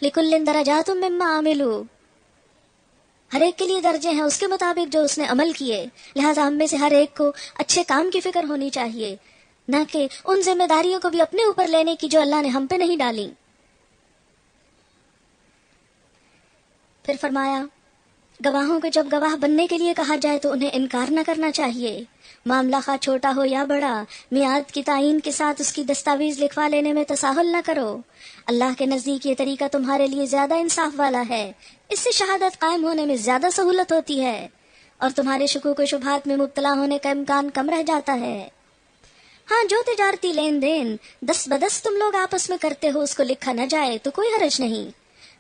لِكُلٍّ دَرَجَاتٌ مِّمَّا عَمِلُوا، ہر ایک کے لیے درجے ہیں اس کے مطابق جو اس نے عمل کیے، لہٰذا ہم میں سے ہر ایک کو اچھے کام کی فکر ہونی چاہیے، نہ کہ ان ذمہ داریوں کو بھی اپنے اوپر لینے کی جو اللہ نے ہم پہ نہیں ڈالی۔ پھر فرمایا گواہوں کو جب گواہ بننے کے لیے کہا جائے تو انہیں انکار نہ کرنا چاہیے، معاملہ خواہ چھوٹا ہو یا بڑا، میعاد کی تعین کے ساتھ اس کی دستاویز لکھوا لینے میں تساہل نہ کرو، اللہ کے نزدیک یہ طریقہ تمہارے لیے زیادہ انصاف والا ہے، اس سے شہادت قائم ہونے میں زیادہ سہولت ہوتی ہے اور تمہارے شکوک و شبہات میں مبتلا ہونے کا امکان کم رہ جاتا ہے۔ ہاں جو تجارتی لین دین دست بدست تم لوگ آپس میں کرتے ہو اس کو لکھا نہ جائے تو کوئی حرج نہیں،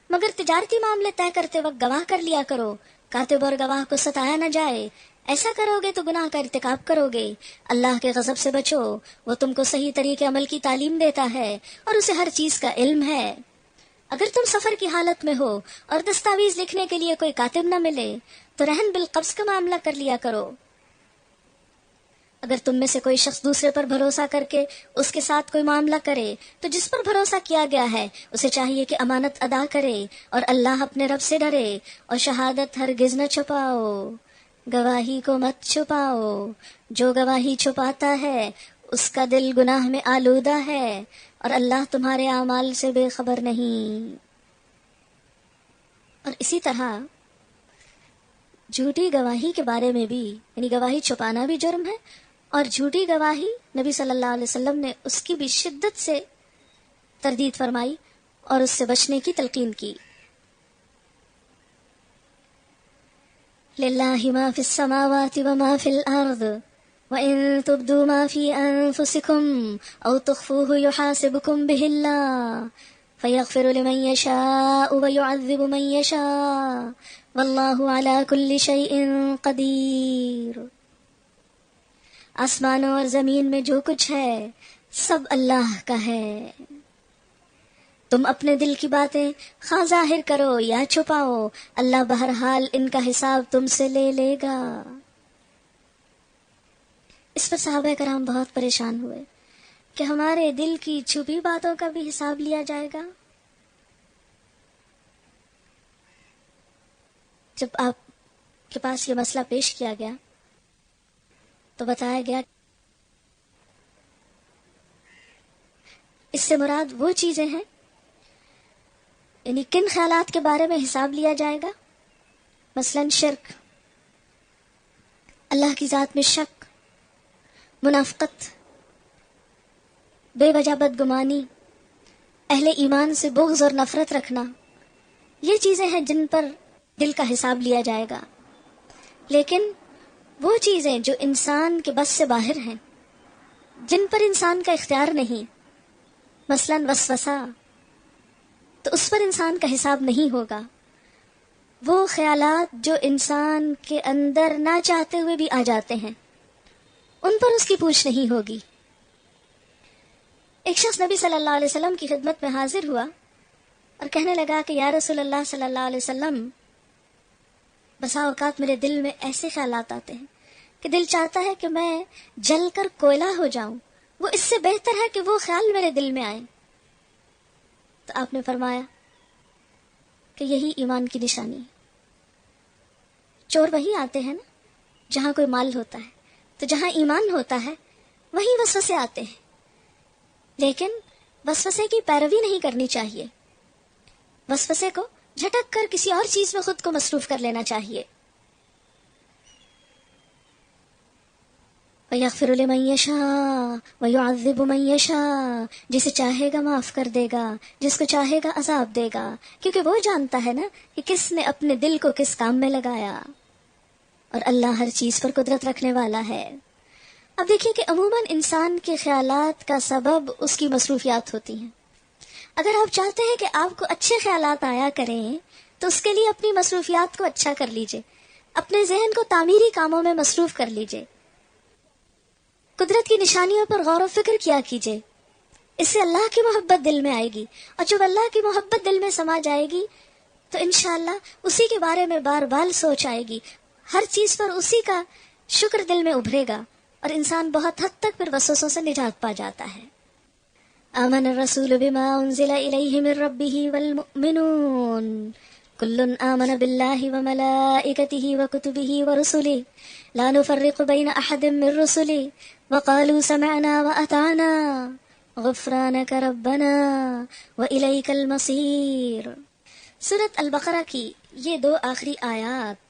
مگر تجارتی معاملے طے کرتے وقت گواہ کر لیا کرو، کاتب اور گواہ کو ستایا نہ جائے، ایسا کرو گے تو گناہ کا ارتکاب کرو گے، اللہ کے غضب سے بچو، وہ تم کو صحیح طریقے عمل کی تعلیم دیتا ہے اور اسے ہر چیز کا علم ہے۔ اگر تم سفر کی حالت میں ہو اور دستاویز لکھنے کے لیے کوئی کاتب نہ ملے تو رہن بالقبض کا معاملہ کر لیا کرو۔ اگر تم میں سے کوئی شخص دوسرے پر بھروسہ کر کے اس کے ساتھ کوئی معاملہ کرے تو جس پر بھروسہ کیا گیا ہے اسے چاہیے کہ امانت ادا کرے اور اللہ اپنے رب سے ڈرے، اور شہادت ہرگز نہ چھپاؤ، گواہی کو مت چھپاؤ، جو گواہی چھپاتا ہے اس کا دل گناہ میں آلودہ ہے اور اللہ تمہارے اعمال سے بے خبر نہیں۔ اور اسی طرح جھوٹی گواہی کے بارے میں بھی، یعنی گواہی چھپانا بھی جرم ہے، اور جھوٹی گواہی نبی صلی اللہ علیہ وسلم نے اس کی بھی شدت سے تردید فرمائی اور اس سے بچنے کی تلقین کی۔ لِلَّهِ مَا فِي السَّمَاوَاتِ وَمَا فِي الْأَرْضِ وَإِن تُبْدُوا مَا فِي أَنفُسِكُمْ أَوْ تُخْفُوهُ يُحَاسِبْكُم بِهِ اللَّهُ فَيَغْفِرُ لِمَن يَشَاءُ وَيُعَذِّبُ مَن يَشَاءُ وَاللَّهُ عَلَى كُلِّ شَيْءٍ قَدِيرٌ۔ آسمانوں اور زمین میں جو کچھ ہے سب اللہ کا ہے، تم اپنے دل کی باتیں خواہ ظاہر کرو یا چھپاؤ، اللہ بہرحال ان کا حساب تم سے لے لے گا۔ اس پر صحابہ کرام بہت پریشان ہوئے کہ ہمارے دل کی چھپی باتوں کا بھی حساب لیا جائے گا۔ جب آپ کے پاس یہ مسئلہ پیش کیا گیا تو بتایا گیا اس سے مراد وہ چیزیں ہیں، یعنی کن خیالات کے بارے میں حساب لیا جائے گا، مثلا شرک، اللہ کی ذات میں شک، منافقت، بے وجہ بدگمانی، اہل ایمان سے بغض اور نفرت رکھنا، یہ چیزیں ہیں جن پر دل کا حساب لیا جائے گا۔ لیکن وہ چیزیں جو انسان کے بس سے باہر ہیں، جن پر انسان کا اختیار نہیں، مثلا وسوسہ، تو اس پر انسان کا حساب نہیں ہوگا۔ وہ خیالات جو انسان کے اندر نہ چاہتے ہوئے بھی آ جاتے ہیں، ان پر اس کی پوچھ نہیں ہوگی۔ ایک شخص نبی صلی اللہ علیہ وسلم کی خدمت میں حاضر ہوا اور کہنے لگا کہ یا رسول اللہ صلی اللہ علیہ وسلم، بسا اوقات میرے دل میں ایسے خیالات آتے ہیں کہ دل چاہتا ہے کہ میں جل کر کوئلہ ہو جاؤں، وہ اس سے بہتر ہے کہ وہ خیال میرے دل میں آئے۔ تو آپ نے فرمایا کہ یہی ایمان کی نشانی ہے۔ چور وہی آتے ہیں نا جہاں کوئی مال ہوتا ہے، تو جہاں ایمان ہوتا ہے وہیں وسوسے آتے ہیں، لیکن وسوسے کی پیروی نہیں کرنی چاہیے، وسوسے کو جھٹک کر کسی اور چیز میں خود کو مصروف کر لینا چاہیے۔ وَيَغْفِرُ لِمَن يَشَاءُ وَيُعَذِّبُ مَن يَشَاءُ، جسے چاہے گا معاف کر دے گا، جس کو چاہے گا عذاب دے گا، کیونکہ وہ جانتا ہے نا کہ کس نے اپنے دل کو کس کام میں لگایا، اور اللہ ہر چیز پر قدرت رکھنے والا ہے۔ اب دیکھیے کہ عموماً انسان کے خیالات کا سبب اس کی مصروفیات ہوتی ہیں۔ اگر آپ چاہتے ہیں کہ آپ کو اچھے خیالات آیا کریں تو اس کے لیے اپنی مصروفیات کو اچھا کر لیجئے، اپنے ذہن کو تعمیری کاموں میں مصروف کر لیجئے، قدرت کی نشانیوں پر غور و فکر کیا کیجئے، اس سے اللہ کی محبت دل میں آئے گی، اور جب اللہ کی محبت دل میں سما جائے گی تو انشاءاللہ اسی کے بارے میں بار بار سوچ آئے گی، ہر چیز پر اسی کا شکر دل میں ابھرے گا، اور انسان بہت حد تک پھر وسوسوں سے نجات پا جاتا ہے۔ آمن الرسول بما انزل الیہ من ربہ والمؤمنون کل آمن باللہ وملائکتہ وکتبہ ورسلہ لا نفرق بین احد من رسلہ وقالوا سمعنا واطعنا غفرانک ربنا والیک المصیر۔ سورۃ البقرہ کی یہ 2 آخری آیات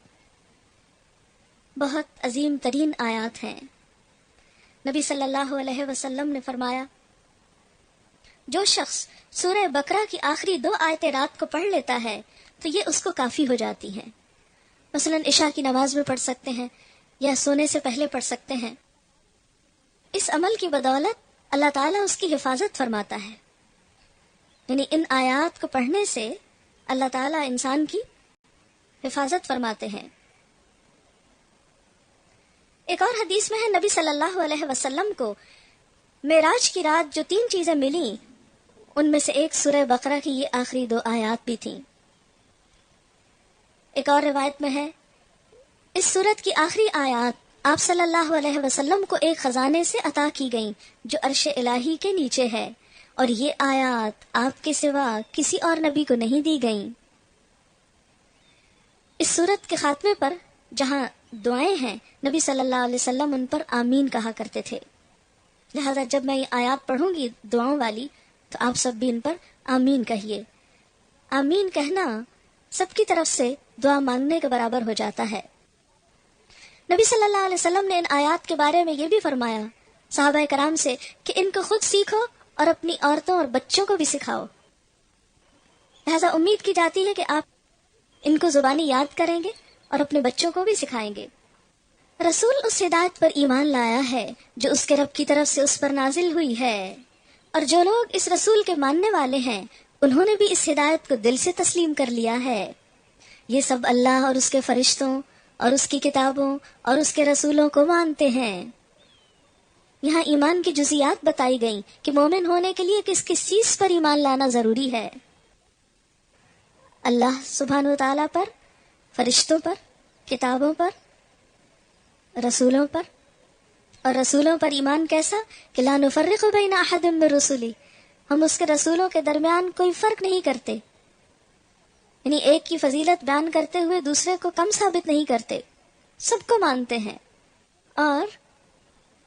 بہت عظیم ترین آیات ہیں۔ نبی صلی اللہ علیہ وسلم نے فرمایا، جو شخص سورہ بقرہ کی آخری 2 آیتیں رات کو پڑھ لیتا ہے تو یہ اس کو کافی ہو جاتی ہیں۔ مثلا عشاء کی نماز میں پڑھ سکتے ہیں یا سونے سے پہلے پڑھ سکتے ہیں۔ اس عمل کی بدولت اللہ تعالیٰ اس کی حفاظت فرماتا ہے، یعنی ان آیات کو پڑھنے سے اللہ تعالیٰ انسان کی حفاظت فرماتے ہیں۔ ایک اور حدیث میں ہے، نبی صلی اللہ علیہ وسلم کو معراج کی رات جو 3 چیزیں ملیں ان میں سے ایک سورہ بقرہ کی یہ آخری 2 آیات بھی تھیں۔ ایک اور روایت میں ہے، اس سورت کی آخری آیات آپ صلی اللہ علیہ وسلم کو ایک خزانے سے عطا کی گئیں جو عرش الہی کے نیچے ہے، اور یہ آیات آپ کے سوا کسی اور نبی کو نہیں دی گئیں۔ اس سورت کے خاتمے پر جہاں دعائیں ہیں، نبی صلی اللہ علیہ وسلم ان پر آمین کہا کرتے تھے، لہذا جب میں یہ آیات پڑھوں گی دعاؤں والی تو آپ سب بھی ان پر آمین کہیے۔ آمین کہنا سب کی طرف سے دعا مانگنے کے برابر ہو جاتا ہے۔ نبی صلی اللہ علیہ وسلم نے ان آیات کے بارے میں یہ بھی فرمایا صحابہ کرام سے کہ ان کو خود سیکھو اور اپنی عورتوں اور بچوں کو بھی سکھاؤ۔ لہذا امید کی جاتی ہے کہ آپ ان کو زبانی یاد کریں گے اور اپنے بچوں کو بھی سکھائیں گے۔ رسول اس ہدایت پر ایمان لایا ہے جو اس کے رب کی طرف سے اس پر نازل ہوئی ہے، اور جو لوگ اس رسول کے ماننے والے ہیں انہوں نے بھی اس ہدایت کو دل سے تسلیم کر لیا ہے۔ یہ سب اللہ اور اس کے فرشتوں اور اس کی کتابوں اور اس کے رسولوں کو مانتے ہیں۔ یہاں ایمان کی جزیات بتائی گئیں کہ مومن ہونے کے لیے کس کس چیز پر ایمان لانا ضروری ہے۔ اللہ سبحانہ و تعالیٰ پر، فرشتوں پر، کتابوں پر، رسولوں پر، اور رسولوں پر ایمان کیسا کہ لا نفرق بین احد من رسلی، ہم اس کے رسولوں کے درمیان کوئی فرق نہیں کرتے، یعنی ایک کی فضیلت بیان کرتے ہوئے دوسرے کو کم ثابت نہیں کرتے، سب کو مانتے ہیں۔ اور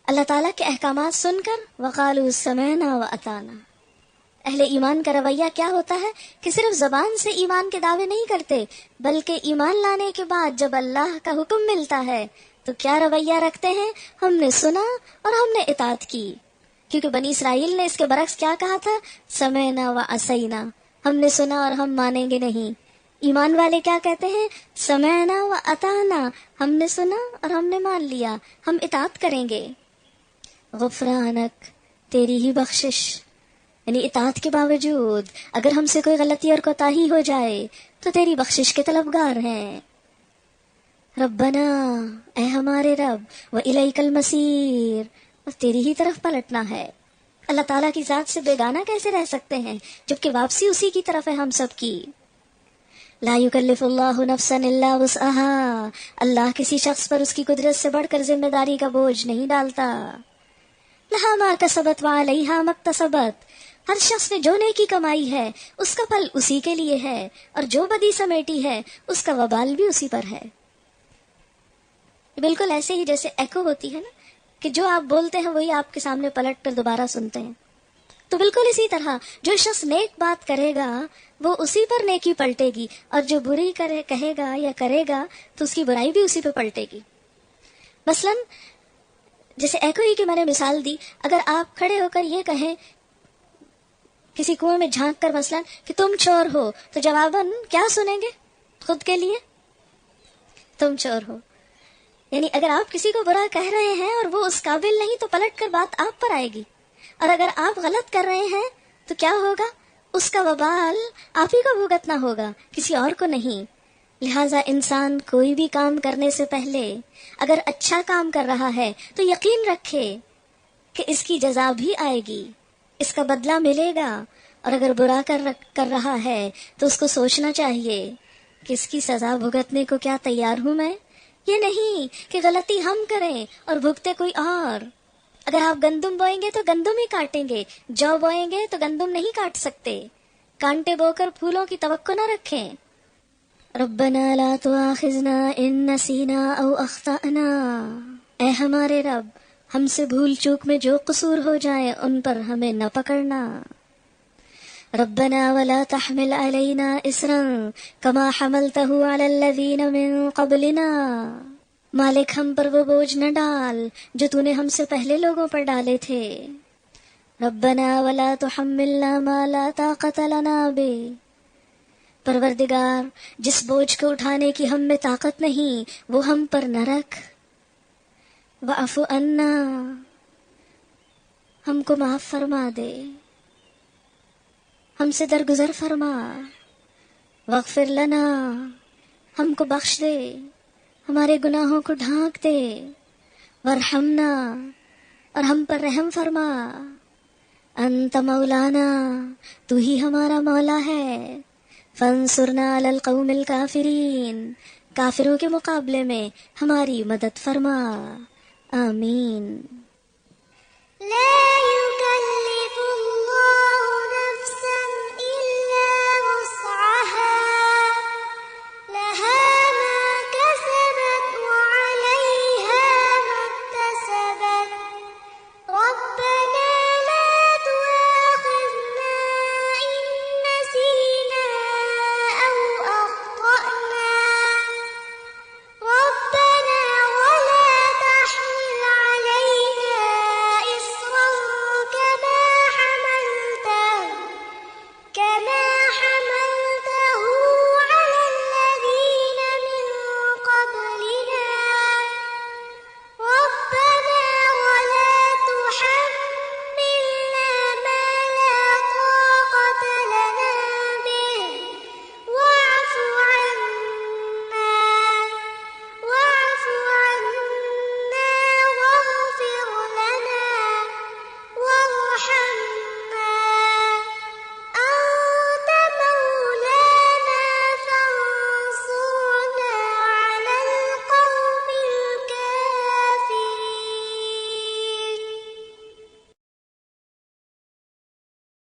اللہ تعالیٰ کے احکامات سن کر وقالوا سمعنا واطعنا، اہل ایمان کا رویہ کیا ہوتا ہے کہ صرف زبان سے ایمان کے دعوے نہیں کرتے، بلکہ ایمان لانے کے بعد جب اللہ کا حکم ملتا ہے تو کیا رویہ رکھتے ہیں؟ ہم نے سنا اور ہم نے اطاعت کی، کیونکہ بنی اسرائیل نے اس کے برعکس کیا کہا تھا؟ سمعنا وعصینا، ہم نے سنا اور ہم مانیں گے نہیں۔ ایمان والے کیا کہتے ہیں؟ سمعنا واطعنا، ہم نے سنا اور ہم نے مان لیا، ہم اطاعت کریں گے۔ غفرانک، تیری ہی بخشش، یعنی اطاعت کے باوجود اگر ہم سے کوئی غلطی اور کوتاہی ہو جائے تو تیری بخشش کے طلبگار ہیں۔ ربنا، اے ہمارے رب، وإلیک المصیر، اور تیری ہی طرف پلٹنا ہے۔ اللہ تعالیٰ کی ذات سے بیگانہ کیسے رہ سکتے ہیں جبکہ واپسی اسی کی طرف ہے ہم سب کی۔ لا یکلف اللہ نفسا الا وسعها، اللہ کسی شخص پر اس کی قدرت سے بڑھ کر ذمہ داری کا بوجھ نہیں ڈالتا۔ لہا ما کسبت وعلیہا ما اکتسبت، ہر شخص نے جو نیکی کمائی ہے اس کا پھل اسی کے لیے ہے، اور جو بدی سمیٹی ہے اس کا وبال بھی اسی پر ہے۔ بالکل ایسے ہی جیسے ایکو ہوتی ہے نا، کہ جو آپ بولتے ہیں وہی آپ کے سامنے پلٹ کر دوبارہ سنتے ہیں، تو بالکل اسی طرح جو شخص نیک بات کرے گا وہ اسی پر نیکی پلٹے گی، اور جو بری کہے گا یا کرے گا تو اس کی برائی بھی اسی پہ پلٹے گی۔ مثلا جیسے ایکو ہی کی میں نے مثال دی، اگر آپ کھڑے ہو کر یہ کہیں کسی کنویں میں جھانک کر مثلا کہ تم چور ہو، تو جواباً کیا سنیں گے؟ خود کے لیے تم چور ہو، یعنی اگر آپ کسی کو برا کہہ رہے ہیں اور وہ اس قابل نہیں تو پلٹ کر بات آپ پر آئے گی، اور اگر آپ غلط کر رہے ہیں تو کیا ہوگا؟ اس کا وبال آپ ہی کو بھگتنا ہوگا، کسی اور کو نہیں۔ لہٰذا انسان کوئی بھی کام کرنے سے پہلے اگر اچھا کام کر رہا ہے تو یقین رکھے کہ اس کی جزا بھی آئے گی، اس کا بدلہ ملے گا، اور اگر برا کر رہا ہے تو اس کو سوچنا چاہیے کہ اس کی سزا بھگتنے کو کیا تیار ہوں میں، یہ نہیں کہ غلطی ہم کریں اور بھگتے کوئی اور۔ اگر آپ گندم بوئیں گے تو گندم ہی کاٹیں گے، جو بوئیں گے تو گندم نہیں کاٹ سکتے۔ کانٹے بو کر پھولوں کی توقع نہ رکھیں۔ ربنا لا تؤاخذنا ان نسینا او اخطأنا، اے ہمارے رب، ہم سے بھول چوک میں جو قصور ہو جائے ان پر ہمیں نہ پکڑنا۔ ربنا ولا تحمل علينا اصرا كما حملته على الذين من قبلنا، مالک ہم پر وہ بوجھ نہ ڈال جو تو نے ہم سے پہلے لوگوں پر ڈالے تھے۔ ربنا ولا تحملنا ما لا طاقة لنا به، پروردگار جس بوجھ کو اٹھانے کی ہم میں طاقت نہیں وہ ہم پر نہ رکھ۔ واعف عنا، ہم کو معاف فرما دے، ہم سے درگزر فرما۔ واغفر لنا، ہم کو بخش دے، ہمارے گناہوں کو ڈھانک دے۔ وارحمنا، اور ہم پر رحم فرما۔ انت مولانا، تو ہی ہمارا مولا ہے۔ فانصرنا علی القوم الکافرین، کافروں کے مقابلے میں ہماری مدد فرما۔ آمین۔ لا يكلف